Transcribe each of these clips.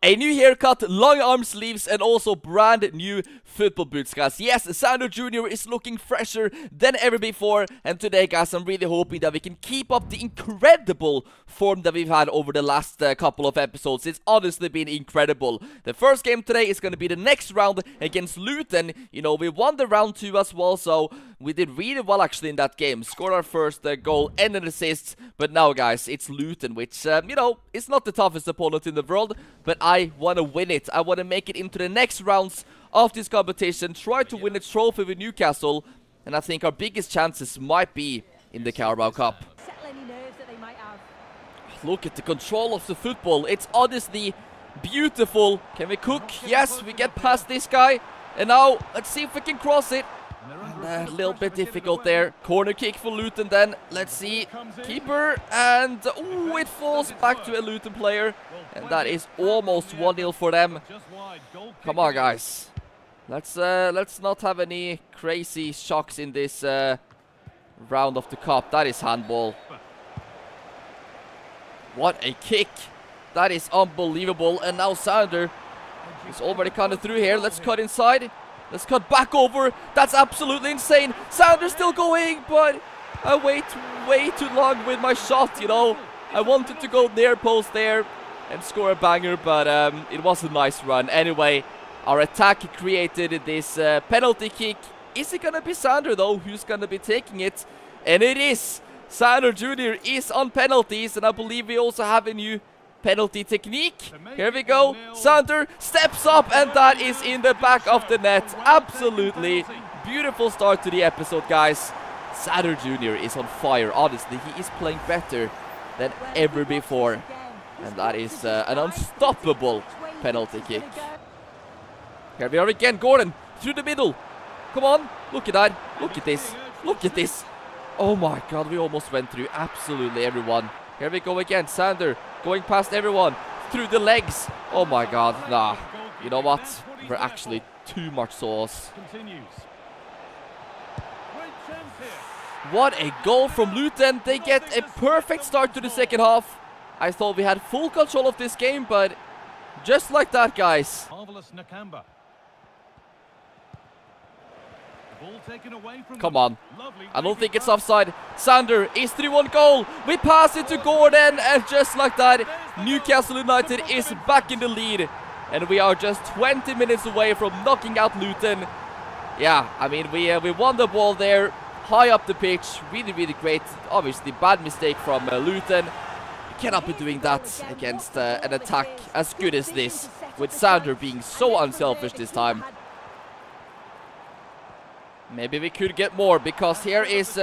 A new haircut, long arm sleeves, and also brand new football boots, guys. Yes, Sander Jr. is looking fresher than ever before. And today, guys, I'm really hoping that we can keep up the incredible form that we've had over the last couple of episodes. It's honestly been incredible. The first game today is going to be the next round against Luton. You know, we won the round 2 as well, so we did really well actually in that game. Scored our first goal and an assist. But now, guys, it's Luton, which, you know, it's not the toughest opponent in the world. But I want to win it. I want to make it into the next rounds of this competition. Try to win a trophy with Newcastle. And I think our biggest chances might be in the Carabao Cup. Look at the control of the football. It's honestly beautiful. Can we cook? Yes, we get past this guy. And now, let's see if we can cross it. A little bit difficult there. Corner kick for Luton then. Let's see. Keeper. And, ooh, it falls back to a Luton player. And that is almost 1-0 for them. Come on, guys. Let's not have any crazy shocks in this round of the cup. That is handball. What a kick. That is unbelievable. And now Sander is already kind of through here. Let's cut inside. Let's cut back over. That's absolutely insane. Sander's still going, but I wait way too long with my shot, you know. I wanted to go near post there and score a banger, but it was a nice run. Anyway, our attack created this penalty kick. Is it going to be Sander, though, who's going to be taking it? And it is. Sander Jr. is on penalties, and I believe we also have a new penalty technique. Here we go. Sander steps up, and that is in the back of the net. Absolutely beautiful start to the episode, guys. Sander Jr. is on fire. Honestly, he is playing better than ever before. And that is an unstoppable penalty kick. Here we are again. Gordon through the middle. Come on. Look at that. Look at this. Look at this. Oh my god, we almost went through absolutely everyone. Here we go again. Sander going past everyone through the legs. Oh my god, nah. You know what? We're actually too much sauce. What a goal from Luton. They get a perfect start to the second half. I thought we had full control of this game, but just like that, guys. Come on. I don't think it's offside. Sander is through on goal. We pass it to Gordon, and just like that, Newcastle United is back in the lead. And we are just 20 minutes away from knocking out Luton. Yeah, I mean, we won the ball there, high up the pitch. Really, really great. Obviously, bad mistake from Luton. You cannot be doing that against an attack as good as this, with Sander being so unselfish this time. Maybe we could get more, because here is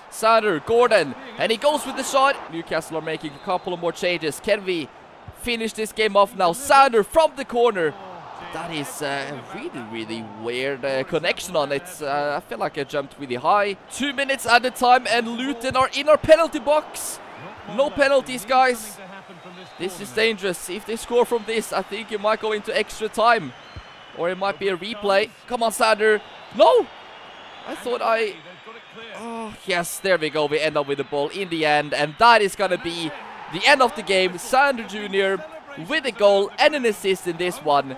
Sander, Gordon, and he goes with the shot. Newcastle are making a couple of more changes. Can we finish this game off now? Sander from the corner. That is a really, really weird connection on it. I feel like I jumped really high. 2 minutes at a time, and Luton are in our penalty box. No penalties, guys. This is dangerous. If they score from this, I think it might go into extra time. Or it might be a replay. Come on, Sander. No! I thought oh, yes, there we go. We end up with the ball in the end. And that is going to be the end of the game. Sander Jr. with a goal and an assist in this one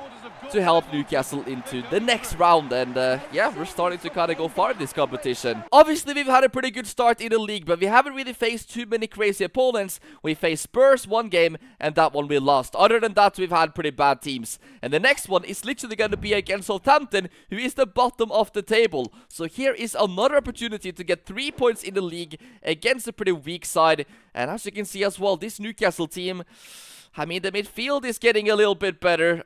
to help Newcastle into the next round. And yeah, we're starting to kind of go far in this competition. Obviously, we've had a pretty good start in the league, but we haven't really faced too many crazy opponents. We faced Spurs one game, and that one we lost. Other than that, we've had pretty bad teams. And the next one is literally going to be against Southampton, who is the bottom of the table. So here is another opportunity to get 3 points in the league against a pretty weak side. And as you can see as well, this Newcastle team, I mean, the midfield is getting a little bit better.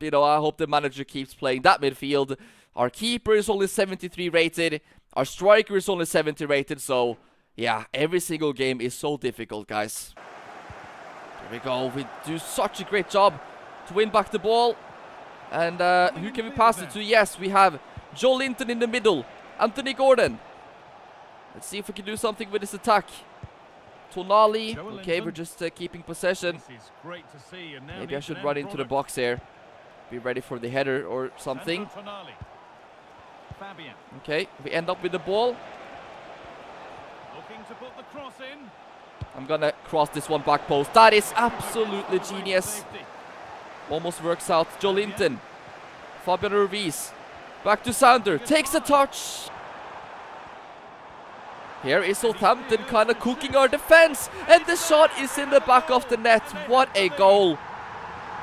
You know, I hope the manager keeps playing that midfield. Our keeper is only 73 rated. Our striker is only 70 rated. So, yeah, every single game is so difficult, guys. Here we go. We do such a great job to win back the ball. And who can we pass it to? Yes, we have Joe Linton in the middle. Anthony Gordon. Let's see if we can do something with this attack. Tonali. Okay, we're just keeping possession. Maybe I should run into the box here. Be ready for the header or something. Okay, we end up with the ball. I'm gonna cross this one back post. That is absolutely genius. Almost works out. Joe Linton. Fabian Ruiz. Back to Sander. Takes a touch. Here is Southampton kind of cooking our defense. And the shot is in the back of the net. What a goal.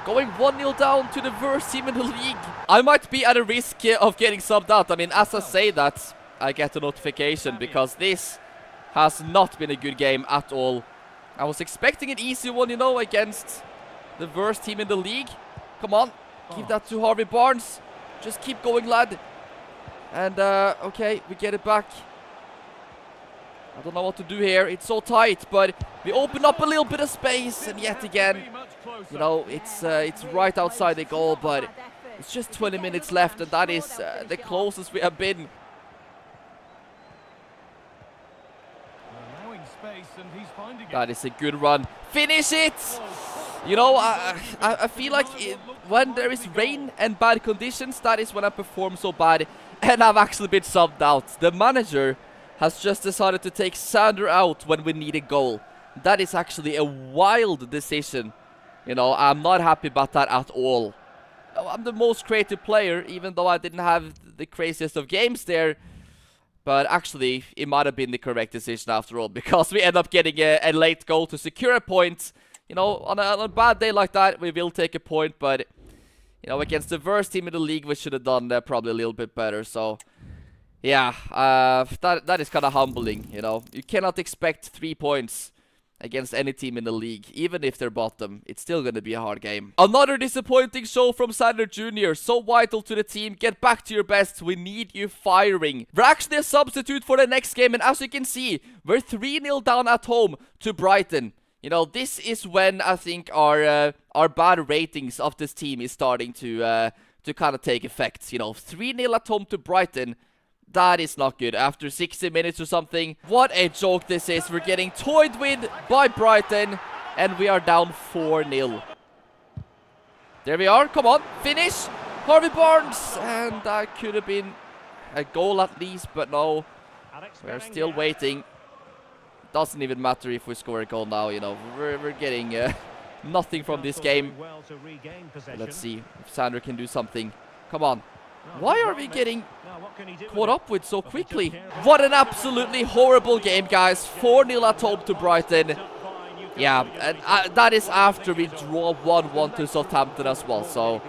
Going 1-0 down to the worst team in the league. I might be at a risk of getting subbed out. I mean, as I say that, I get a notification because this has not been a good game at all. I was expecting an easy one, you know, against the worst team in the league. Come on, give that to Harvey Barnes. Just keep going, lad. And, okay, we get it back. I don't know what to do here. It's so tight, but we open up a little bit of space. And yet again, you know, it's right outside the goal, but it's just 20 minutes left. And that is the closest we have been. That is a good run. Finish it! You know, I feel like when there is rain and bad conditions, that is when I perform so bad. And I've actually been subbed out. The manager has just decided to take Sander out when we need a goal. That is actually a wild decision. You know, I'm not happy about that at all. I'm the most creative player, even though I didn't have the craziest of games there. But actually, it might have been the correct decision after all, because we end up getting a late goal to secure a point. You know, on a bad day like that, we will take a point, but, you know, against the worst team in the league, we should have done probably a little bit better. So, yeah, that is kind of humbling, you know. You cannot expect 3 points against any team in the league, even if they're bottom. It's still going to be a hard game. Another disappointing show from Sander Jr. So vital to the team. Get back to your best. We need you firing. We're actually a substitute for the next game, and as you can see, we're 3-0 down at home to Brighton. You know, this is when I think our bad ratings of this team is starting to kind of take effect. You know, 3-0 at home to Brighton. That is not good. After 60 minutes or something. What a joke this is. We're getting toyed with by Brighton. And we are down 4-0. There we are. Come on. Finish. Harvey Barnes. And that could have been a goal at least. But no. We're still waiting. Doesn't even matter if we score a goal now. You know, we're getting nothing from this game. Let's see if Sander can do something. Come on. Why are we getting caught up with so quickly? What an absolutely horrible game, guys. 4-0 at home to Brighton. Yeah, and that is after we draw 1-1 to Southampton as well. So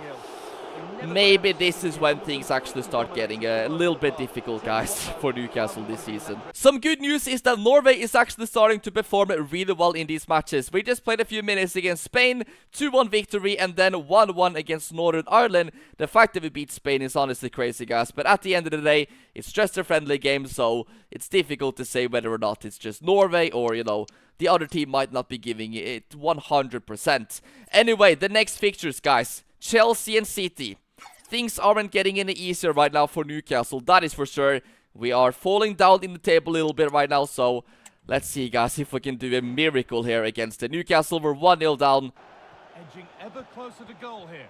maybe this is when things actually start getting a little bit difficult, guys, for Newcastle this season. Some good news is that Norway is actually starting to perform really well in these matches. We just played a few minutes against Spain, 2-1 victory, and then 1-1 against Northern Ireland. The fact that we beat Spain is honestly crazy, guys, but at the end of the day, it's just a friendly game, so it's difficult to say whether or not it's just Norway or, you know, the other team might not be giving it 100%. Anyway, the next fixtures, guys. Chelsea and City. Things aren't getting any easier right now for Newcastle, that is for sure. We are falling down in the table a little bit right now, so let's see, guys, if we can do a miracle here against the Newcastle. We're 1-0 down. Edging ever closer to goal here.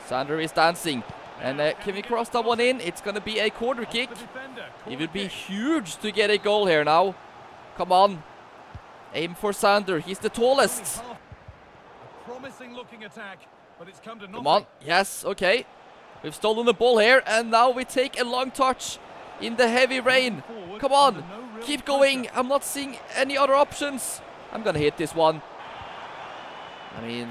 Sander is dancing. And can we cross that one in? It's going to be a corner kick. It would be huge to get a goal here now. Come on. Aim for Sander. He's the tallest. A promising looking attack. But it's come to nothing. Come on. Yes, okay. We've stolen the ball here, and now we take a long touch in the heavy rain. Come on. Keep going. I'm not seeing any other options. I'm going to hit this one. I mean,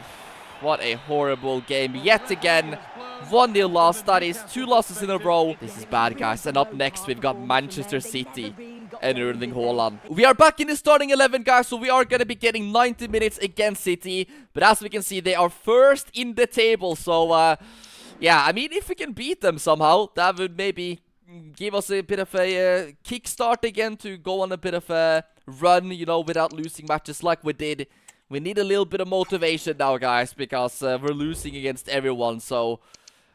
what a horrible game. Yet again, 1-0 loss. That is 2 losses in a row. This is bad, guys. And up next, we've got Manchester City and Erling Haaland. We are back in the starting 11, guys, so we are going to be getting 90 minutes against City. But as we can see, they are first in the table. So, yeah, I mean, if we can beat them somehow, that would maybe give us a bit of a kickstart again to go on a bit of a run, you know, without losing matches like we did. We need a little bit of motivation now, guys, because we're losing against everyone. So,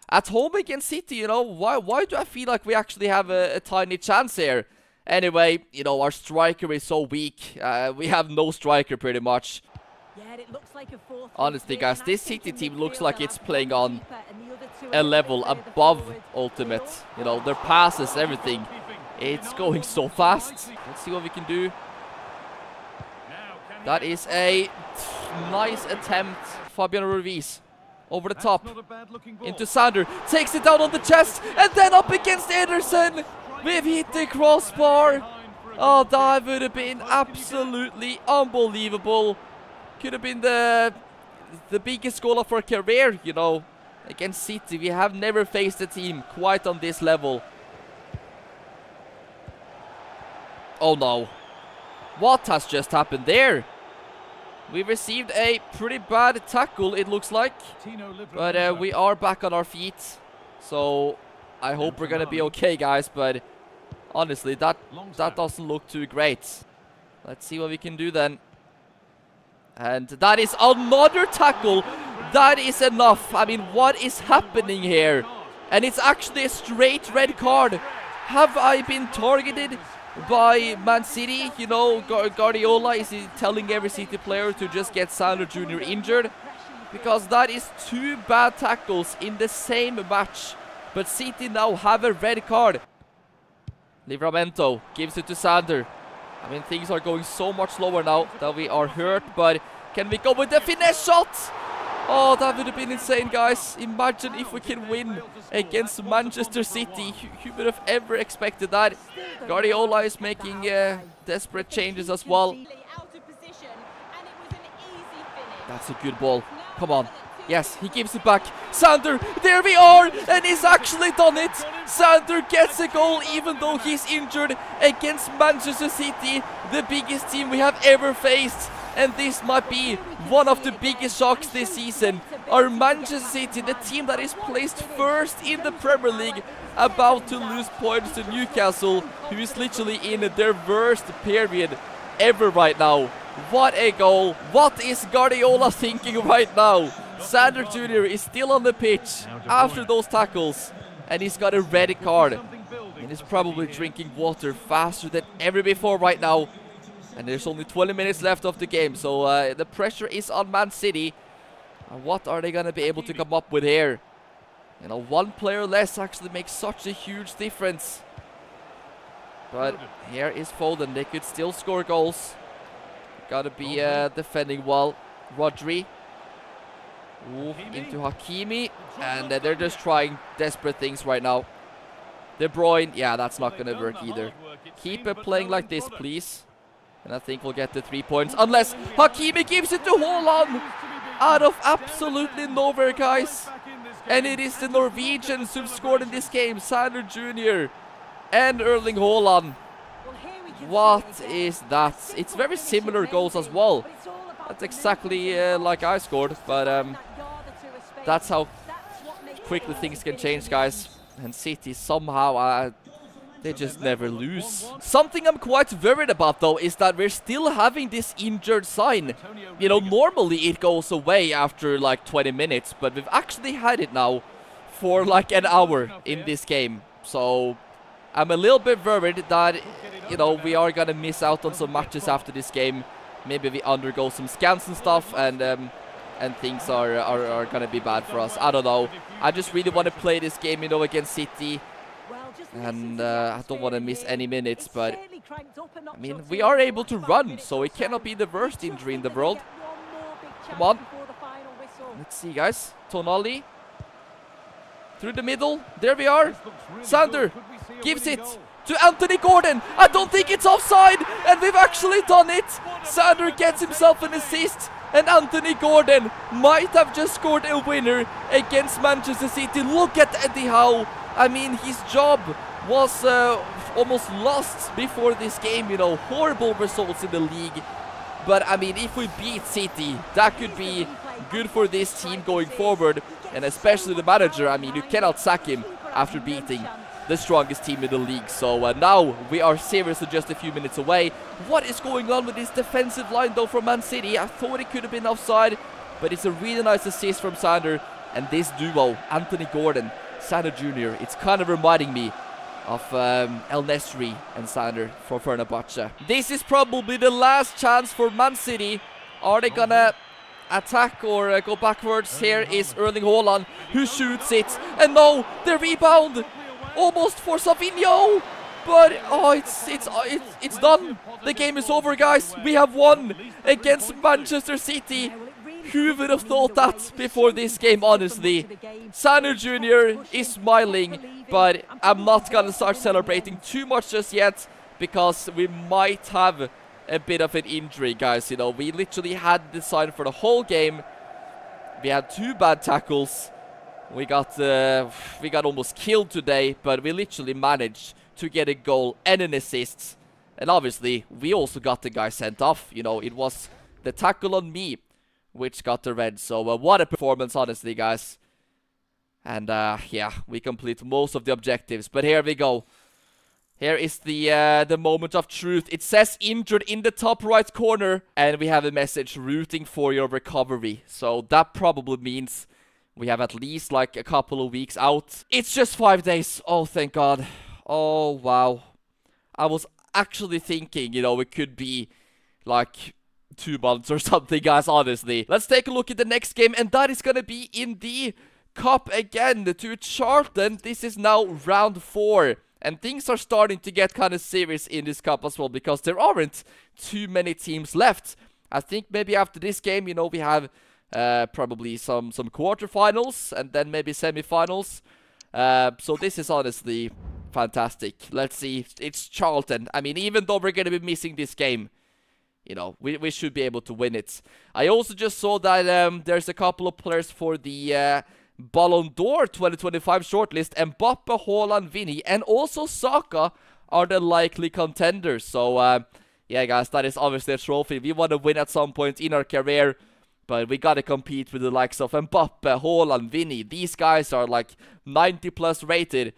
at home against City, you know, why do I feel like we actually have a tiny chance here? Anyway, you know, our striker is so weak. We have no striker pretty much. Honestly, guys, this City team looks like it's playing on a level above Ultimate. You know, their passes, everything. It's going so fast. Let's see what we can do. That is a nice attempt. Fabian Ruiz. Over the top. Into Sander. Takes it down on the chest. And then up against Ederson. We've hit the crossbar. Oh, that would have been absolutely unbelievable. Could have been the biggest goal of our career, you know. Against City, we have never faced a team quite on this level. Oh no. What has just happened there? We received a pretty bad tackle, it looks like. But we are back on our feet. So I hope we're going to be okay, guys. But honestly, that doesn't look too great. Let's see what we can do then. And that is another tackle. That is enough. I mean, what is happening here? And it's actually a straight red card. Have I been targeted by Man City? You know, Guardiola, is he telling every City player to just get Sander Jr. injured? Because that is 2 bad tackles in the same match. But City now have a red card. Livramento gives it to Sander. I mean, things are going so much slower now that we are hurt. But can we go with the finesse shot? Oh, that would have been insane, guys. Imagine if we can win against Manchester City. Who would have ever expected that? Guardiola is making desperate changes as well. That's a good ball. Come on. Yes, he gives it back. Sander, there we are, and he's actually done it. Sander gets a goal even though he's injured against Manchester City, the biggest team we have ever faced. And this might be one of the biggest shocks this season. Our Manchester City, the team that is placed first in the Premier League, about to lose points to Newcastle, who is literally in their worst period ever right now. What a goal. What is Guardiola thinking right now? Sander Jr. is still on the pitch after those tackles, and he's got a red card. And he's probably drinking water faster than ever before right now. And there's only 20 minutes left of the game, so the pressure is on Man City. And what are they going to be able to come up with here? You know, 1 player less actually makes such a huge difference. But here is Foden. They could still score goals. Got to be defending well. Rodri. Ooh, into Hakimi. And they're just trying desperate things right now. De Bruyne. Yeah, that's not going to work either. Keep playing like this, please. And I think we'll get the 3 points. Unless Hakimi gives it to Haaland. Out of absolutely nowhere, guys. And it is the Norwegians who've scored in this game. Sander Jr. and Erling Haaland. What is that? It's very similar goals as well. That's exactly like I scored. But that's how quickly things can change, guys. And City somehow... they just never lose. Something I'm quite worried about, though, is that we're still having this injured sign. You know, normally it goes away after like 20 minutes, but we've actually had it now for like an hour in this game. So I'm a little bit worried that, you know, we are gonna miss out on some matches after this game. Maybe we undergo some scans and stuff, and things are gonna be bad for us. I don't know. I just really want to play this game, you know, against City. And I don't want to miss any minutes, but I mean, we are able to run, so it cannot be the worst injury in the world. Come on. Let's see, guys. Tonali. Through the middle. There we are. Sander gives it to Anthony Gordon. I don't think it's offside, and we've actually done it. Sander gets himself an assist, and Anthony Gordon might have just scored a winner against Manchester City. Look at Eddie Howe. I mean, his job was almost lost before this game, you know. Horrible results in the league. But, I mean, if we beat City, that could be good for this team going forward. And especially the manager. I mean, you cannot sack him after beating the strongest team in the league. So now we are seriously just a few minutes away. What is going on with this defensive line, though, from Man City? I thought it could have been offside. But it's a really nice assist from Sander. And this duo, Anthony Gordon, Sander Jr., it's kind of reminding me of El Nesri and Sander for Fenerbahce. This is probably the last chance for Man City. Are they gonna attack or go backwards? Here is Erling Haaland who shoots it. And no, the rebound almost for Savinho. But oh, it's done. The game is over, guys. We have won against Manchester City. Who would have thought that before this game, honestly? Sander Jr. is smiling, but I'm not gonna start celebrating too much just yet, because we might have a bit of an injury, guys. You know, we literally had the sign for the whole game. We had 2 bad tackles. We got almost killed today, but we literally managed to get a goal and an assist. And obviously, we also got the guy sent off. You know, it was the tackle on me which got the red. So what a performance, honestly, guys. And yeah, we complete most of the objectives. But here we go. Here is the moment of truth. It says injured in the top right corner, and we have a message rooting for your recovery. So that probably means we have at least like a couple of weeks out. It's just 5 days. Oh, thank God. Oh, wow. I was actually thinking, you know, it could be like 2 months or something, guys, honestly. Let's take a look at the next game, and that is gonna be in the cup again to Charlton. This is now round 4. And things are starting to get kind of serious in this cup as well, because there aren't too many teams left. I think maybe after this game, you know, we have probably some quarterfinals and then maybe semifinals. So this is honestly fantastic. Let's see. It's Charlton. I mean, even though we're going to be missing this game, you know, we should be able to win it. I also just saw that there's a couple of players for the Ballon d'Or 2025 shortlist. Mbappe, Haaland, Vinny, and also Saka are the likely contenders. So, yeah, guys, that is obviously a trophy we want to win at some point in our career. But we gotta compete with the likes of Mbappe, Haaland, Vinny. These guys are like 90+ rated,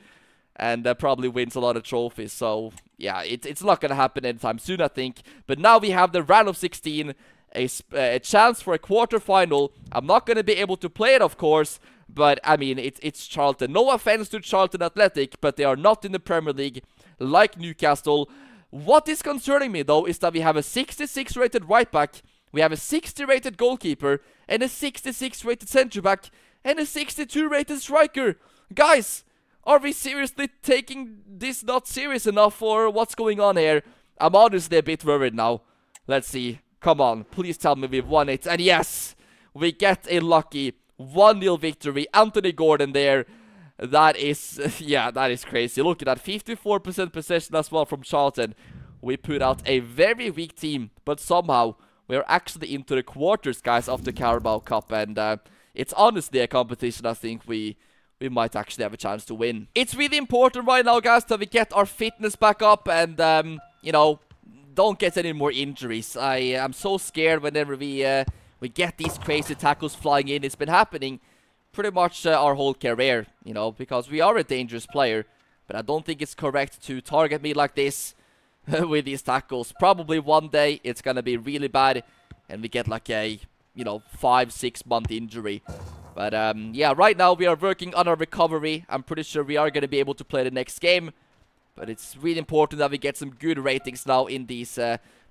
and probably wins a lot of trophies. So, yeah, it's not gonna happen anytime soon, I think. But now we have the round of 16, a chance for a quarterfinal. I'm not gonna be able to play it, of course. But, I mean, it's Charlton. No offense to Charlton Athletic, but they are not in the Premier League like Newcastle. What is concerning me, though, is that we have a 66 rated right back, we have a 60 rated goalkeeper, and a 66 rated centre back, and a 62 rated striker. Guys, are we seriously taking this not serious enough, or what's going on here? I'm honestly a bit worried now. Let's see. Come on, please tell me we've won it. And yes, we get a lucky 1-0 victory. Anthony Gordon there. That is, yeah, that is crazy. Look at that, 54% possession as well from Charlton. We put out a very weak team, but somehow we're actually into the quarters, guys, of the Carabao Cup. And it's honestly a competition I think we might actually have a chance to win. It's really important right now, guys, that we get our fitness back up and, you know, don't get any more injuries. I'm so scared whenever we get these crazy tackles flying in. It's been happening pretty much our whole career, you know, because we are a dangerous player. But I don't think it's correct to target me like this with these tackles. Probably one day it's gonna be really bad and we get like a, you know, 5-6 month injury. But yeah, right now we are working on our recovery. I'm pretty sure we are gonna be able to play the next game. But it's really important that we get some good ratings now in these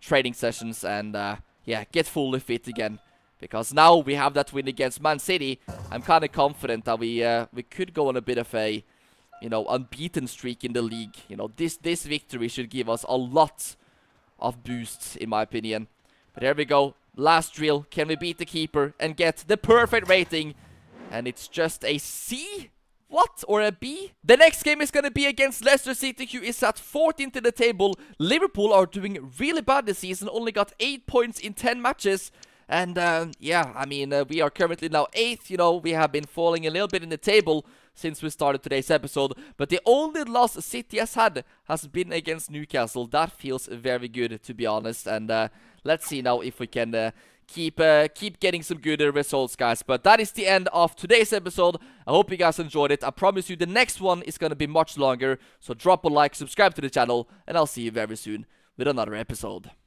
training sessions and yeah, get fully fit again. Because now we have that win against Man City, I'm kind of confident that we could go on a bit of a, you know, unbeaten streak in the league. You know, this victory should give us a lot of boosts, in my opinion. But here we go. Last drill. Can we beat the keeper and get the perfect rating? And it's just a C? What? Or a B? The next game is going to be against Leicester City, who is at 14th in the table. Liverpool are doing really bad this season. Only got 8 points in 10 matches. And, yeah, I mean, we are currently now 8th, you know, we have been falling a little bit in the table since we started today's episode, but the only loss City has had has been against Newcastle. That feels very good, to be honest, and, let's see now if we can, keep getting some good results, guys. But that is the end of today's episode. I hope you guys enjoyed it. I promise you the next one is gonna be much longer, so drop a like, subscribe to the channel, and I'll see you very soon with another episode.